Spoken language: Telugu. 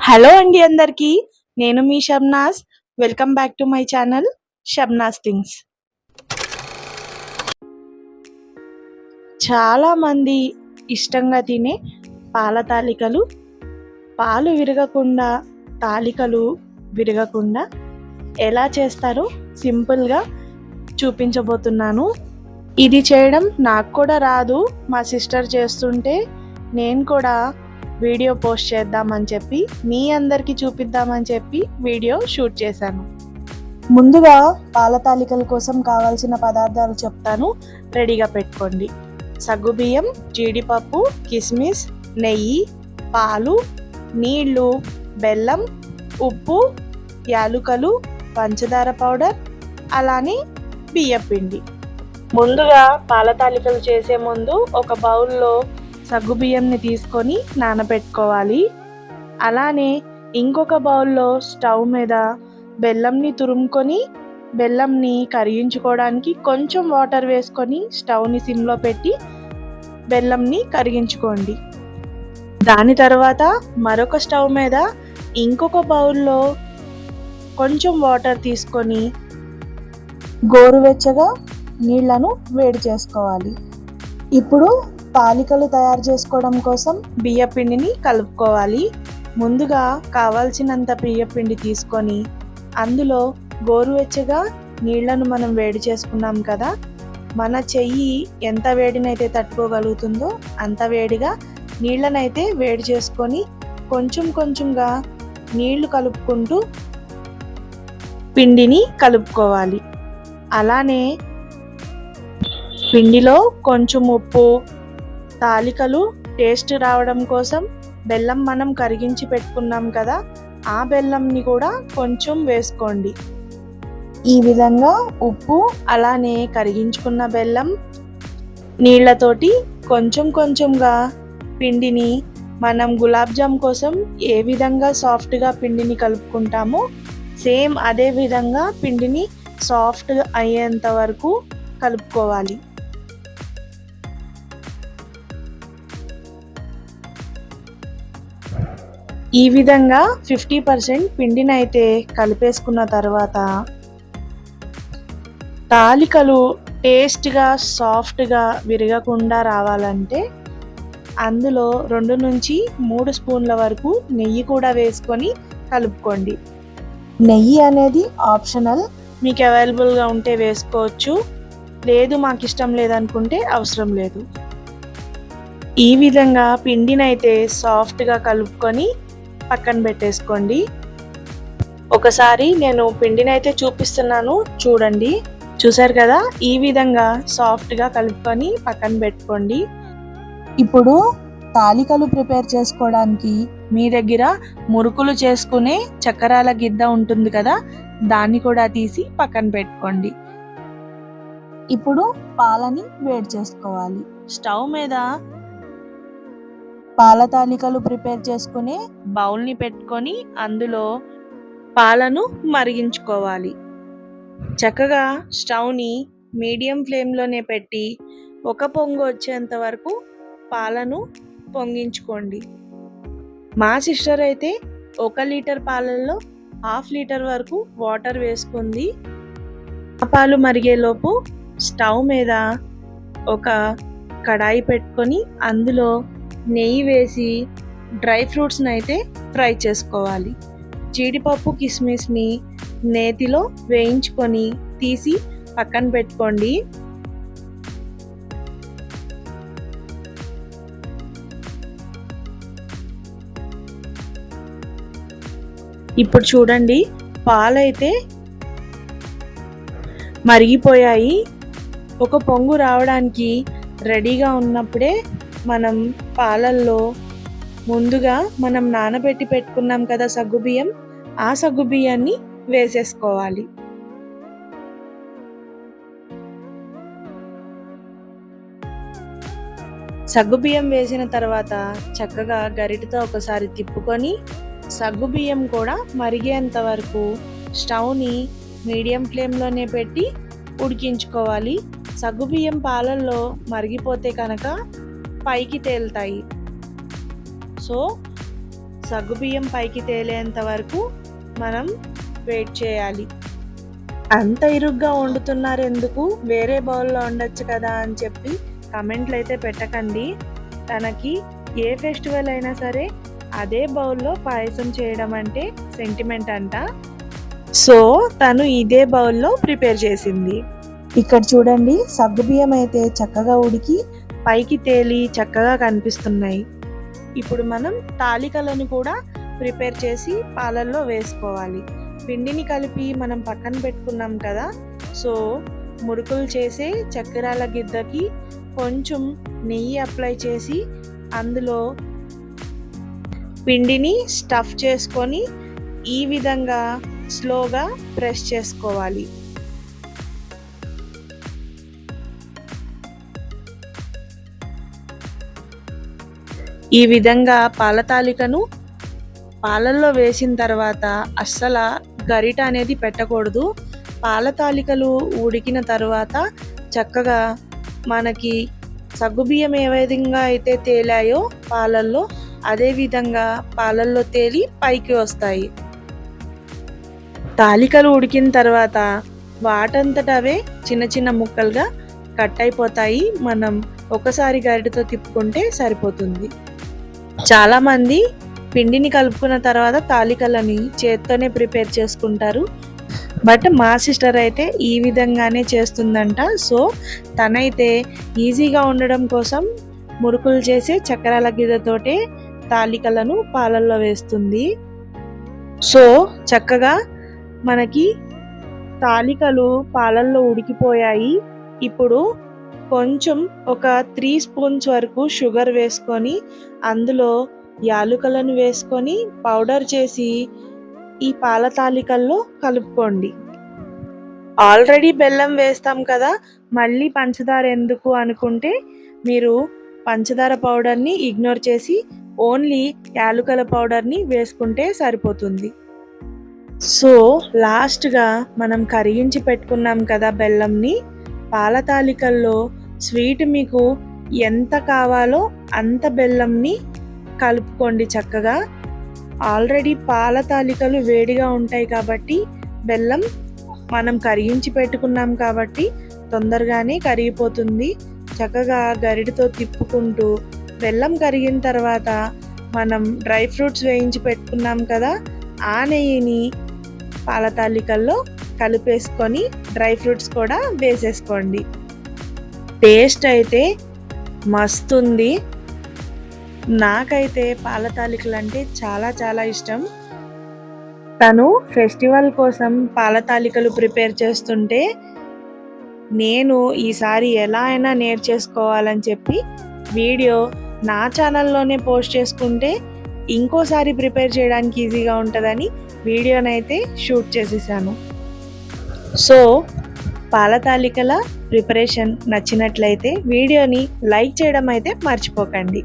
హలో అండి అందరికీ. నేను మీ Shabnas. Welcome back to my channel Shabnas things. చాలామంది ఇష్టంగా తినే పాల తాలికలు, పాలు విరగకుండా తాలికలు విరగకుండా ఎలా చేస్తారో సింపుల్గా చూపించబోతున్నాను. ఇది చేయడం నాకు కూడా రాదు, మా సిస్టర్ చేస్తుంటే నేను కూడా వీడియో పోస్ట్ చేద్దామని చెప్పి మీ అందరికీ చూపిద్దామని చెప్పి వీడియో షూట్ చేశాను. ముందుగా పాల తాలికల కోసం కావాల్సిన పదార్థాలు చెప్తాను, రెడీగా పెట్టుకోండి. సగ్గుబియ్యం, జీడిపప్పు, కిస్మిస్, నెయ్యి, పాలు, నీళ్లు, బెల్లం, ఉప్పు, యాలుకలు, పంచదార పౌడర్, అలానే బియ్యం పిండి. ముందుగా పాల తాలికలు చేసే ముందు ఒక బౌల్లో సగ్గుబియ్యంని తీసుకొని నానబెట్టుకోవాలి. అలానే ఇంకొక బౌల్లో స్టవ్ మీద బెల్లంని తురుముకొని బెల్లంని కరిగించుకోవడానికి కొంచెం వాటర్ వేసుకొని స్టవ్ని సిమ్లో పెట్టి బెల్లంని కరిగించుకోండి. దాని తర్వాత మరొక స్టవ్ మీద ఇంకొక బౌల్లో కొంచెం వాటర్ తీసుకొని గోరువెచ్చగా నీళ్లను వేడి చేసుకోవాలి. ఇప్పుడు తాలికలు తయారు చేసుకోవడం కోసం బియ్య పిండిని కలుపుకోవాలి. ముందుగా కావాల్సినంత బియ్య పిండి తీసుకొని అందులో గోరువెచ్చగా నీళ్లను మనం వేడి చేసుకున్నాం కదా, మన చెయ్యి ఎంత వేడినైతే తట్టుకోగలుగుతుందో అంత వేడిగా నీళ్లనైతే వేడి చేసుకొని కొంచెం కొంచెంగా నీళ్లు కలుపుకుంటూ పిండిని కలుపుకోవాలి. అలానే పిండిలో కొంచెం ఉప్పు, తాలికలు టేస్ట్ రావడం కోసం బెల్లం మనం కరిగించి పెట్టుకున్నాం కదా, ఆ బెల్లంని కూడా కొంచెం వేసుకోండి. ఈ విధంగా ఉప్పు అలానే కరిగించుకున్న బెల్లం నీళ్లతోటి కొంచెం కొంచెంగా పిండిని మనం గులాబ్ జామ్ కోసం ఏ విధంగా సాఫ్ట్గా పిండిని కలుపుకుంటామో సేమ్ అదే విధంగా పిండిని సాఫ్ట్గా అయ్యేంత వరకు కలుపుకోవాలి. ఈ విధంగా 50% పిండిని అయితే కలిపేసుకున్న తర్వాత తాలికలు టేస్ట్గా సాఫ్ట్గా విరగకుండా రావాలంటే అందులో 2 నుంచి 3 స్పూన్ల వరకు నెయ్యి కూడా వేసుకొని కలుపుకోండి. నెయ్యి అనేది ఆప్షనల్, మీకు అవైలబుల్గా ఉంటే వేసుకోవచ్చు, లేదు మాకు ఇష్టం లేదనుకుంటే అవసరం లేదు. ఈ విధంగా పిండినైతే సాఫ్ట్గా కలుపుకొని పక్కన పెట్టేసుకోండి. ఒకసారి నేను పిండినైతే చూపిస్తున్నాను చూడండి. చూసారు కదా, ఈ విధంగా సాఫ్ట్గా కలుపుకొని పక్కన పెట్టుకోండి. ఇప్పుడు తాలికలు ప్రిపేర్ చేసుకోవడానికి మీ దగ్గర మురుకులు చేసుకునే చక్కెరాల గిద్ద ఉంటుంది కదా, దాన్ని కూడా తీసి పక్కన పెట్టుకోండి. ఇప్పుడు పాలని వేడి చేసుకోవాలి. స్టవ్ మీద పాల తాలికలు ప్రిపేర్ చేసుకునే బౌల్ని పెట్టుకొని అందులో పాలను మరిగించుకోవాలి. చక్కగా స్టవ్ని మీడియం ఫ్లేమ్లోనే పెట్టి ఒక పొంగు వచ్చేంత వరకు పాలను పొంగించుకోండి. మా సిస్టర్ అయితే 1 లీటర్ పాలల్లో 1/2 లీటర్ వరకు వాటర్ వేసుకుంది. ఆ పాలు మరిగేలోపు స్టవ్ మీద ఒక కడాయి పెట్టుకొని అందులో నెయ్యి వేసి డ్రై ఫ్రూట్స్ని అయితే ఫ్రై చేసుకోవాలి. జీడిపప్పు, కిస్మిస్ని నేతిలో వేయించుకొని తీసి పక్కన పెట్టుకోండి. ఇప్పుడు చూడండి, పాలైతే మరిగిపోయాయి. ఒక పొంగు రావడానికి రెడీగా ఉన్నప్పుడే మనం పాలల్లో ముందుగా మనం నానబెట్టి పెట్టుకున్నాం కదా సగ్గుబియ్యం, ఆ సగ్గుబియ్యాన్ని వేసేసుకోవాలి. సగ్గుబియ్యం వేసిన తర్వాత చక్కగా గరిటెతో ఒకసారి తిప్పుకొని సగ్గుబియ్యం కూడా మరిగేంత వరకు స్టవ్ని మీడియం ఫ్లేమ్లోనే పెట్టి ఉడికించుకోవాలి. సగ్గుబియ్యం పాలల్లో మరిగిపోతే కనుక పైకి తేలుతాయి. సో సగ్గుబియ్యం పైకి తేలేంత వరకు మనం వెయిట్ చేయాలి. అంత ఇరుగ్గా వండుతున్నారు ఎందుకు, వేరే బౌల్లో వండొచ్చు కదా అని చెప్పి కామెంట్లు అయితే పెట్టకండి. తనకి ఏ ఫెస్టివల్ అయినా సరే అదే బౌల్లో పాయసం చేయడం అంటే సెంటిమెంట్ అంట. సో తను ఇదే బౌల్లో ప్రిపేర్ చేసింది. ఇక్కడ చూడండి, సగ్గుబియ్యం అయితే చక్కగా ఉడికి పైకి తేలి చక్కగా కనిపిస్తున్నాయి. ఇప్పుడు మనం తాలికలను కూడా ప్రిపేర్ చేసి పాలల్లో వేసుకోవాలి. పిండిని కలిపి మనం పక్కన పెట్టుకున్నాం కదా, సో మురుకులు చేసే చక్కెరాల గిద్దకి కొంచెం నెయ్యి అప్లై చేసి అందులో పిండిని స్టఫ్ చేసుకొని ఈ విధంగా స్లోగా ప్రెస్ చేసుకోవాలి. ఈ విధంగా పాల తాలికను పాలల్లో వేసిన తర్వాత అస్సలు గరిట అనేది పెట్టకూడదు. పాల తాలికలు ఉడికిన తర్వాత చక్కగా మనకి సగ్గుబియ్యం ఏ విధంగా అయితే తేలాయో పాలల్లో, అదే విధంగా పాలల్లో తేలి పైకి వస్తాయి. తాలికలు ఉడికిన తర్వాత వాటంతట అవే చిన్న చిన్న ముక్కలుగా కట్ అయిపోతాయి. మనం ఒకసారి గరిటతో తిప్పుకుంటే సరిపోతుంది. చాలామంది పిండిని కలుపుకున్న తర్వాత తాలికలని చేత్తోనే ప్రిపేర్ చేసుకుంటారు. బట్ మా సిస్టర్ అయితే ఈ విధంగానే చేస్తుందంట. సో తనైతే ఈజీగా ఉండడం కోసం మురుకులు చేసి చక్కెరాల గిద్దతోటే తాలికలను పాలల్లో వేస్తుంది. సో చక్కగా మనకి తాలికలు పాలల్లో ఉడికిపోయాయి. ఇప్పుడు కొంచెం ఒక 3 స్పూన్స్ వరకు షుగర్ వేసుకొని అందులో యాలుకలను వేసుకొని పౌడర్ చేసి ఈ పాల తాలికల్లో కలుపుకోండి. ఆల్రెడీ బెల్లం వేస్తాం కదా, మళ్ళీ పంచదార ఎందుకు అనుకుంటే మీరు పంచదార పౌడర్ని ఇగ్నోర్ చేసి ఓన్లీ యాలుకల పౌడర్ని వేసుకుంటే సరిపోతుంది. సో లాస్ట్గా మనం కరిగించి పెట్టుకున్నాం కదా బెల్లంని, పాల తాలికల్లో స్వీట్ మీకు ఎంత కావాలో అంత బెల్లంని కలుపుకోండి చక్కగా. ఆల్రెడీ పాల తాలికలు వేడిగా ఉంటాయి కాబట్టి బెల్లం మనం కరిగించి పెట్టుకున్నాం కాబట్టి తొందరగానే కరిగిపోతుంది. చక్కగా గరిటతో తిప్పుకుంటూ బెల్లం కరిగిన తర్వాత మనం డ్రై ఫ్రూట్స్ వేయించి పెట్టుకున్నాం కదా, ఆ నెయ్యిని పాల తాలికల్లో కలిపేసుకొని డ్రై ఫ్రూట్స్ కూడా వేసేసుకోండి. టేస్ట్ అయితే మస్తుంది. నాకైతే పాల తాలికలు అంటే చాలా చాలా ఇష్టం. తను ఫెస్టివల్ కోసం పాల తాలికలు ప్రిపేర్ చేస్తుంటే నేను ఈసారి ఎలా అయినా నేర్చేసుకోవాలని చెప్పి వీడియో నా ఛానల్లోనే పోస్ట్ చేసుకుంటే ఇంకోసారి ప్రిపేర్ చేయడానికి ఈజీగా ఉంటుందని వీడియోనైతే షూట్ చేసేసాను. సో పాల తాలికల ప్రిపరేషన్ నచ్చినట్లయితే వీడియోని లైక్ చేయడం అయితే మర్చిపోకండి.